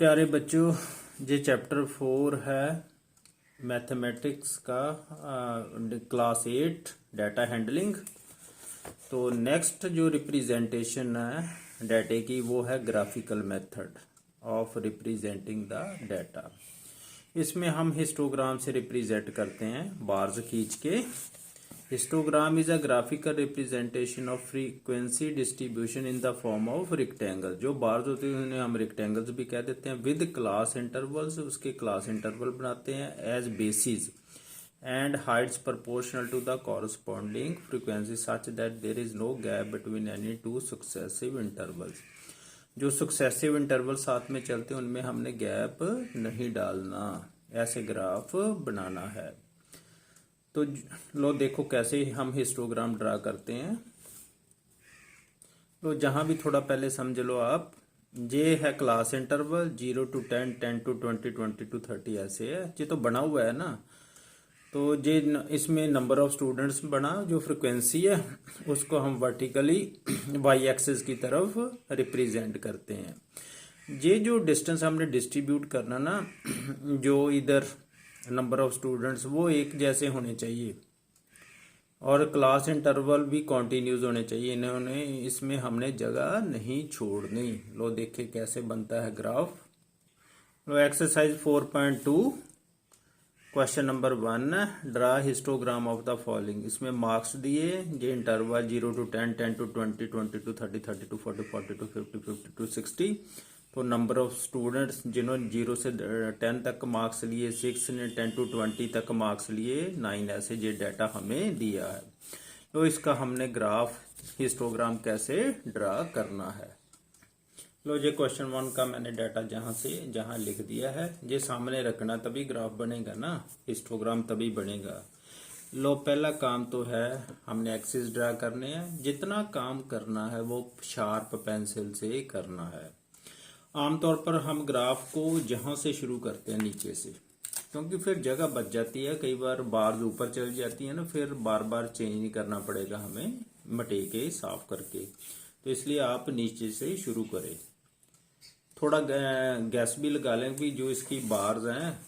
प्यारे बच्चों, ये चैप्टर 4 है मैथमेटिक्स का, क्लास 8 डाटा हैंडलिंग। तो नेक्स्ट जो रिप्रेजेंटेशन है डाटे की वो है graphical method of representing the data. इसमें हम हिस्टोग्राम से रिप्रेजेंट करते हैं बार्स खींच के। Histogram is a graphical representation of frequency distribution in the form of rectangle. जो बार्स होते हैं उन्हें हम रेक्टेंगल्स भी कह देते हैं। विद क्लास इंटरवल्स, उसके क्लास इंटरवल बनाते हैं as bases and heights proportional to the corresponding frequency such that there is no gap between any two successive intervals. जो सक्सेसिव इंटरवल साथ में चलते हैं उनमें हमने गैप नहीं डालना, ऐसे ग्राफ बनाना है। तो लो देखो कैसे हम हिस्टोग्राम ड्रा करते हैं। तो जहां भी थोड़ा पहले समझ लो आप, ये है class interval 0 to 10, 10 to 20, 20 to 30, ऐसे है। ये तो बना हुआ है ना। तो ये इसमें नंबर ऑफ स्टूडेंट्स बना, जो फ्रिक्वेंसी है उसको हम वर्टिकली वाई एक्सिस की तरफ रिप्रेजेंट करते हैं। ये जो डिस्टेंस हमने डिस्ट्रीब्यूट करना ना, जो इधर नंबर ऑफ स्टूडेंट्स वो एक जैसे होने चाहिए और क्लास इंटरवल भी कॉन्टिन्यूस होने चाहिए। इन्होंने इसमें हमने जगह नहीं छोड़नी। लो देखे कैसे बनता है graph. Low exercise 4.2 question number 1, draw histogram of the following. इसमें मार्क्स दिए, ये interval 0 to 10, 10 to 20, 20 to 30, 30 to 40, 40 to 50, 50 to 60। तो नंबर ऑफ स्टूडेंट्स जिन्होंने 0 से 10 तक मार्क्स लिए 6 ने, 10 to 20 तक मार्क्स लिए 9, ऐसे ये डाटा हमें दिया है। तो इसका हमने ग्राफ हिस्टोग्राम कैसे ड्रा करना है। लो ये क्वेश्चन 1 का मैंने डाटा जहां से जहां लिख दिया है, ये सामने रखना तभी ग्राफ बनेगा ना, हिस्टोग्राम तभी बनेगा। लो पहला काम तो है हमने एक्सिस ड्रा करने हैं। जितना काम करना है वो शार्प पेंसिल से करना है। आमतौर पर हम ग्राफ को जहां से शुरू करते हैं नीचे से, क्योंकि फिर जगह बच जाती है। कई बार बार्स ऊपर चल जाती है ना, फिर बार बार चेंज नहीं करना पड़ेगा हमें मटे के साफ करके। तो इसलिए आप नीचे से शुरू करें। थोड़ा गैस भी लगा लें कि जो इसकी बार्स हैं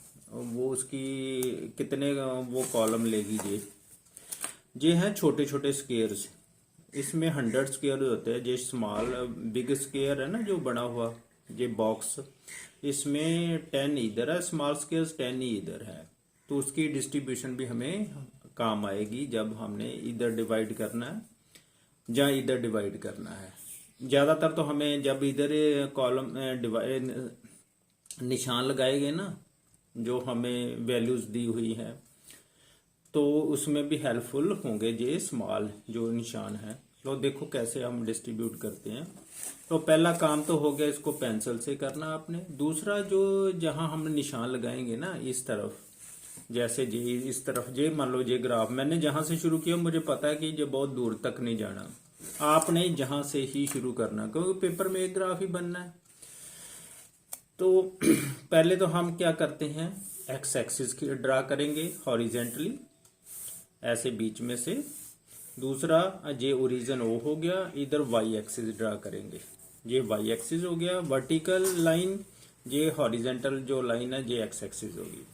वो उसकी कितने वो कॉलम लेगी। ये हैं छोटे छोटे स्क्वेयर्स। इसमें 100 स्क्वेयर होते हैं। जो स्मॉल बिग स्क्वेयर है ना जो बना हुआ ये बॉक्स, इसमें 10 इधर है स्मॉल स्क्वेयर, 10 ही इधर है। तो उसकी डिस्ट्रीब्यूशन भी हमें काम आएगी जब हमने इधर डिवाइड करना है या इधर डिवाइड करना है। ज्यादातर तो हमें जब इधर कॉलम डिवाइड निशान लगाएंगे ना, जो हमें वैल्यूज दी हुई है, तो उसमें भी हेल्पफुल होंगे ये स्मॉल जो निशान है। तो देखो कैसे हम डिस्ट्रीब्यूट करते हैं। तो पहला काम तो हो गया, इसको पेंसिल से करना आपने। दूसरा जो जहां हम निशान लगाएंगे ना इस तरफ, जैसे जी इस तरफ, जे मान लो ये ग्राफ मैंने जहां से शुरू किया, मुझे पता है कि ये बहुत दूर तक नहीं जाना। आपने जहां से ही शुरू करना, क्योंकि पेपर में एक ग्राफ ही बनना है। तो पहले तो हम क्या करते हैं, एक्स एक्सिस की ड्रा करेंगे हॉरिजेंटली ऐसे बीच में से। दूसरा ये ओरिजिन ओ हो गया, इधर वाई एक्सिस ड्रा करेंगे। ये वाई एक्सिस हो गया वर्टिकल लाइन, ये हॉरिजेंटल जो लाइन है ये एक्स एक्सिस होगी।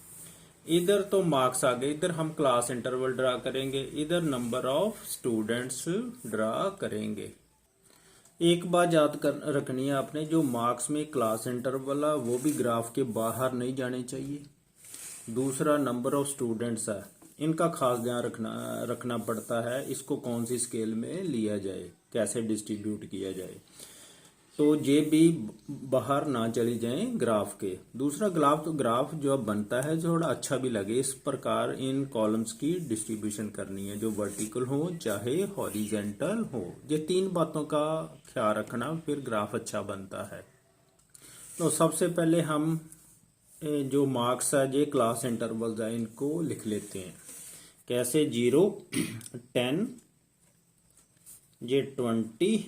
इधर तो मार्क्स आ गए, इधर हम क्लास इंटरवल ड्रा करेंगे, इधर नंबर ऑफ स्टूडेंट्स ड्रा करेंगे। एक बात याद रखनी है आपने, जो मार्क्स में क्लास इंटरवल है वो भी ग्राफ के बाहर नहीं जाने चाहिए। दूसरा नंबर ऑफ स्टूडेंट्स है, इनका खास ध्यान रखना पड़ता है। इसको कौन सी स्केल में लिया जाए, कैसे डिस्ट्रीब्यूट किया जाए, तो ये भी बाहर ना चली जाए ग्राफ के। दूसरा ग्राफ जो अब बनता है थोड़ा अच्छा भी लगे, इस प्रकार इन कॉलम्स की डिस्ट्रीब्यूशन करनी है, जो वर्टिकल हो चाहे हॉरिजेंटल हो। ये 3 बातों का ख्याल रखना, फिर ग्राफ अच्छा बनता है। तो सबसे पहले हम जो मार्क्स है ये क्लास इंटरवल्स है, इनको लिख लेते हैं। कैसे, 0, 10, ये 20,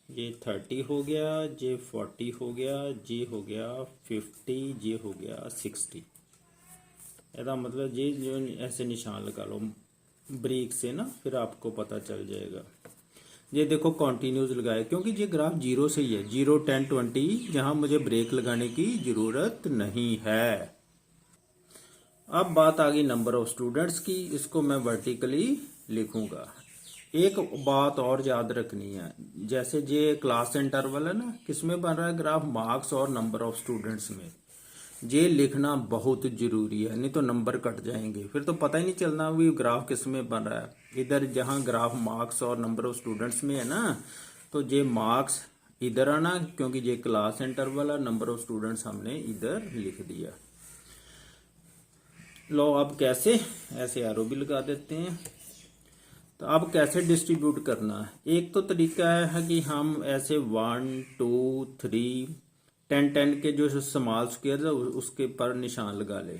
ये 30 हो गया, ये 40 हो गया, ये हो गया 50, ये हो गया 60। ऐसा मतलब ये जो ऐसे निशान लगा लो ब्रेक से ना, फिर आपको पता चल जाएगा। ये देखो कॉन्टिन्यूज लगाए, क्योंकि ये ग्राफ जीरो से ही है, 0 10 20, जहां मुझे ब्रेक लगाने की जरूरत नहीं है। अब बात आ गई नंबर ऑफ स्टूडेंट्स की, इसको मैं वर्टिकली लिखूंगा। एक बात और याद रखनी है, जैसे ये क्लास इंटरवल है ना, किसमें बन रहा है ग्राफ, मार्क्स और नंबर ऑफ स्टूडेंट्स में। ये लिखना बहुत जरूरी है, नहीं तो नंबर कट जाएंगे, फिर तो पता ही नहीं चलना भी ग्राफ किस में बन रहा है। इधर जहां ग्राफ मार्क्स और नंबर ऑफ स्टूडेंट्स में है ना, तो ये मार्क्स इधर आना, क्योंकि ये क्लास इंटरवल है, नंबर ऑफ स्टूडेंट्स हमने इधर लिख दिया। लो अब कैसे, ऐसे एरो भी लगा देते हैं। तो अब कैसे डिस्ट्रीब्यूट करना है, एक तो तरीका है कि हम ऐसे 1 2 3 10 10 के जो स्मॉल स्क्वायर है उसके पर निशान लगा ले।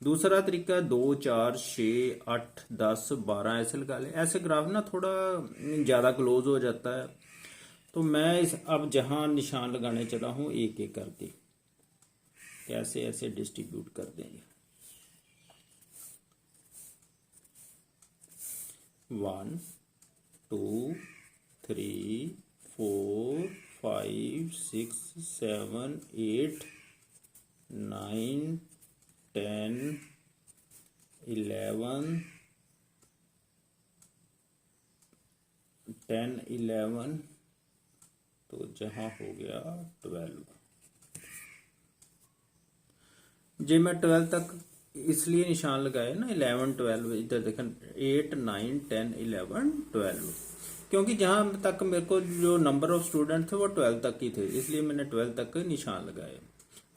दूसरा तरीका 2 4 6 8 10 12 ऐसे लगा ले। ऐसे ग्राफ ना थोड़ा ज़्यादा क्लोज हो जाता है, तो मैं इस अब जहां निशान लगाने चला हूं एक एक करके कैसे ऐसे डिस्ट्रीब्यूट कर देंगे। 1 2 3 4 5 6 7 8 9 10 11 10 11, तो जहां हो गया 12। जे मैं 12 तक इसलिए निशान लगाए ना, 11 12, इधर देखें 8 9 10 11 12, क्योंकि जहां तक मेरे को जो नंबर ऑफ स्टूडेंट थे वो 12 तक ही थे, इसलिए मैंने 12 तक निशान लगाए।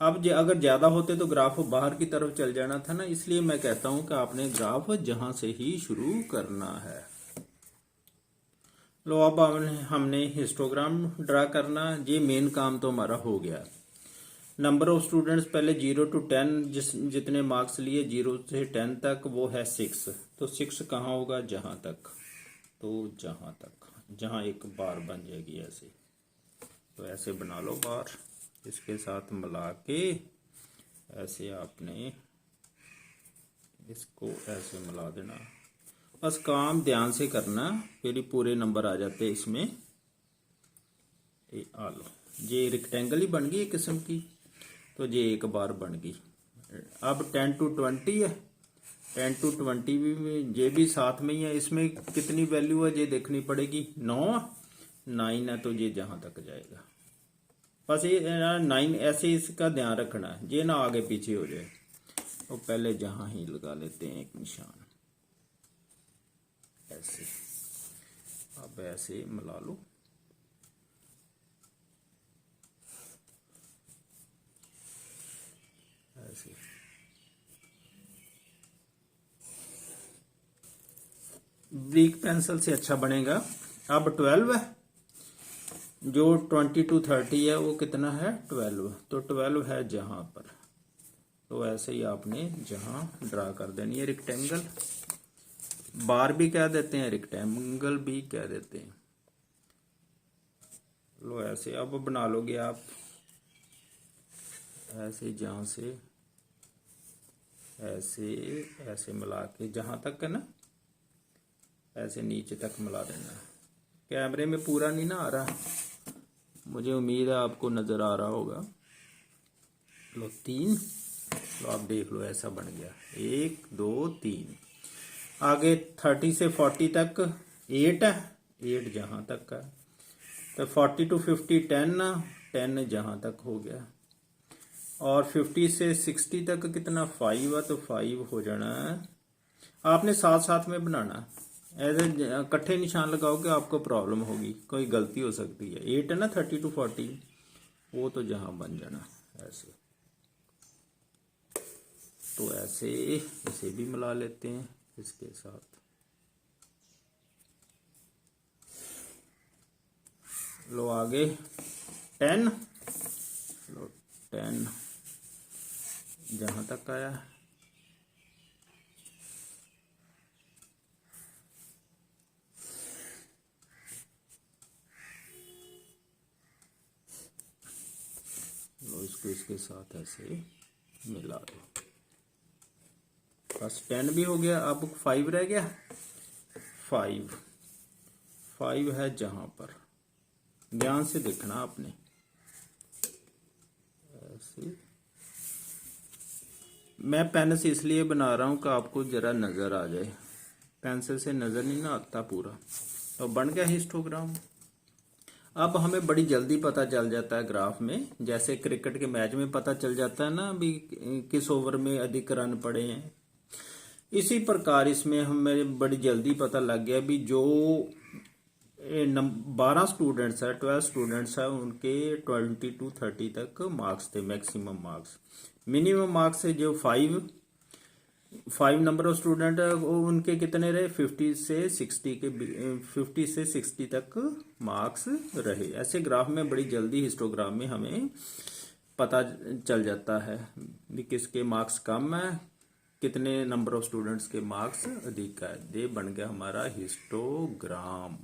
अब अगर ज्यादा होते तो ग्राफ बाहर की तरफ चल जाना था ना, इसलिए मैं कहता हूं कि आपने ग्राफ जहां से ही शुरू करना है। लो अब हमने हिस्टोग्राम ड्रा करना, ये मेन काम तो हमारा हो गया। नंबर ऑफ स्टूडेंट्स पहले 0 to 10 जितने मार्क्स लिए 0 से 10 तक वो है 6, तो 6 कहाँ होगा, जहां तक, तो जहां तक, जहां एक बार बन जाएगी ऐसे, तो ऐसे बना लो बार, इसके साथ मिला के ऐसे आपने इसको ऐसे मिला देना। बस काम ध्यान से करना, फिर ही पूरे नंबर आ जाते हैं इसमें। आ लो, ये रेक्टेंगल ही बन गई एक किस्म की, तो ये एक बार बन गई। अब 10 to 20 है, 10 to 20 भी ये भी साथ में ही है, इसमें कितनी वैल्यू है ये देखनी पड़ेगी, 9 है, तो ये जहां तक जाएगा। बस ये 9 ऐसे इसका ध्यान रखना है, ये ना आगे पीछे हो जाए। तो पहले जहां ही लगा लेते हैं एक निशान ऐसे, अब ऐसे मिला लो। ऐसे ब्रिक पेंसिल से अच्छा बनेगा। अब 12 है, जो 20 to 30 है वो कितना है, 12, तो 12 है जहां पर, तो ऐसे ही आपने जहां ड्रा कर देनी है रेक्टेंगल, बार भी कह देते हैं, रेक्टेंगल भी कह देते हैं। लो ऐसे अब बना लोगे आप ऐसे, जहां से ऐसे ऐसे मिला के जहां तक है ना, ऐसे नीचे तक मिला देना। कैमरे में पूरा नहीं ना आ रहा, मुझे उम्मीद है आपको नजर आ रहा होगा। लो 3, तो आप देख लो ऐसा बन गया, 1 2 3। आगे 30 से 40 तक 8 है, 8 जहां तक का, तो 40 to 50 10 जहां तक हो गया, और 50 से 60 तक कितना 5 है, तो 5 हो जाना है। आपने साथ साथ में बनाना, ऐसे इकट्ठे निशान लगाओगे आपको प्रॉब्लम होगी, कोई गलती हो सकती है। 8 है ना 30 to 40, वो तो जहां बन जाना ऐसे, तो ऐसे इसे भी मिला लेते हैं इसके साथ। लो आगे 10, लो 10 जहां तक आया, लो इसको इसके साथ ऐसे मिला दो, बस 10 भी हो गया। अब 5 रह गया, 5 5 है जहां पर, ध्यान से देखना आपने, ऐसे मैं पेन से इसलिए बना रहा हूं कि आपको जरा नजर आ जाए, पेंसिल से नजर नहीं ना आता पूरा। तो बन गया हिस्टोग्राम। अब हमें बड़ी जल्दी पता चल जाता है ग्राफ में, जैसे क्रिकेट के मैच में पता चल जाता है ना अभी किस ओवर में अधिक रन पड़े हैं, इसी प्रकार इसमें हमें बड़ी जल्दी पता लग गया भी जो 12 स्टूडेंट्स है, 12 स्टूडेंट्स है, उनके 20 to 30 तक मार्क्स थे, मैक्सिमम मार्क्स। मिनिमम मार्क्स है जो 5 नंबर ऑफ स्टूडेंट है वो उनके कितने रहे, 50 से 60 के 50 से 60 तक मार्क्स रहे। ऐसे ग्राफ में बड़ी जल्दी हिस्टोग्राम में हमें पता चल जाता है कि किसके मार्क्स कम है, कितने नंबर ऑफ स्टूडेंट्स के मार्क्स अधिक है। ये बन गया हमारा हिस्टोग्राम।